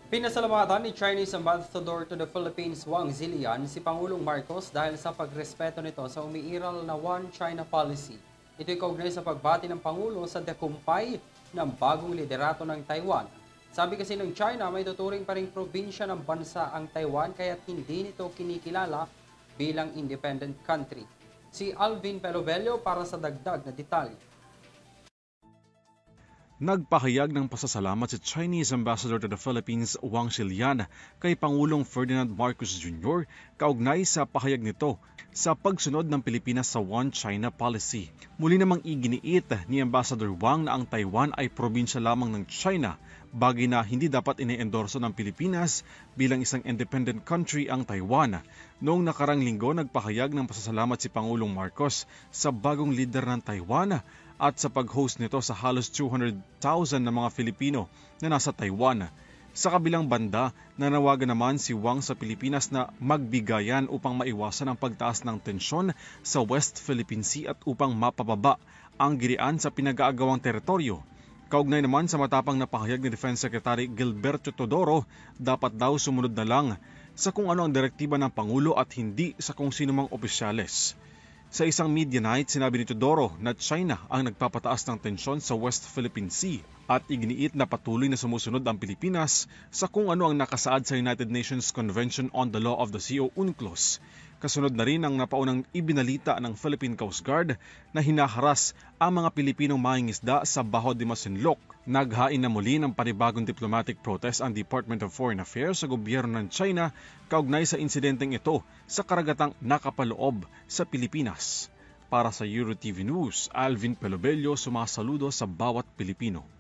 Pinasalamatan ni Chinese Ambassador to the Philippines Wang Zilian si Pangulong Marcos dahil sa pagrespeto nito sa umiiral na One China policy. Ito'y kaugnay sa pagbati ng Pangulo sa tagumpay ng bagong liderato ng Taiwan. Sabi kasi ng China, may tuturing pa ring probinsya ng bansa ang Taiwan kaya't hindi nito kinikilala bilang independent country. Si Alvin Pelobello para sa dagdag na detalye. Nagpahayag ng pasasalamat si Chinese Ambassador to the Philippines Wang Zilian kay Pangulong Ferdinand Marcos Jr. kaugnay sa pahayag nito sa pagsunod ng Pilipinas sa One China policy. Muli namang iginiit ni Ambassador Wang na ang Taiwan ay probinsya lamang ng China, bagay na hindi dapat ine-endorso ng Pilipinas bilang isang independent country ang Taiwan. Noong nakarang linggo, nagpahayag ng pasasalamat si Pangulong Marcos sa bagong leader ng Taiwan at sa pag-host nito sa halos 200,000 na mga Filipino na nasa Taiwan. Sa kabilang banda, nanawagan naman si Wang sa Pilipinas na magbigayan upang maiwasan ang pagtaas ng tensyon sa West Philippine Sea at upang mapababa ang girian sa pinag-aagawang teritoryo. Kaugnay naman sa matapang na pahayag ni Defense Secretary Gilberto Teodoro, dapat daw sumunod na lang sa kung ano ang direktiba ng Pangulo at hindi sa kung sino mang opisyales. Sa isang media night, sinabi ni Teodoro na China ang nagpapataas ng tensyon sa West Philippine Sea at iginiit na patuloy na sumusunod ang Pilipinas sa kung ano ang nakasaad sa United Nations Convention on the Law of the Sea o UNCLOS. Kasunod na rin ang napaunang ibinalita ng Philippine Coast Guard na hinaharas ang mga Pilipinong mangingisda sa Baho de Masinloc. Naghain na muli ng panibagong diplomatic protest ang Department of Foreign Affairs sa gobyerno ng China kaugnay sa insidenteng ito sa karagatang nakapaloob sa Pilipinas. Para sa EuroTV News, Alvin Pelobello sumasaludo sa bawat Pilipino.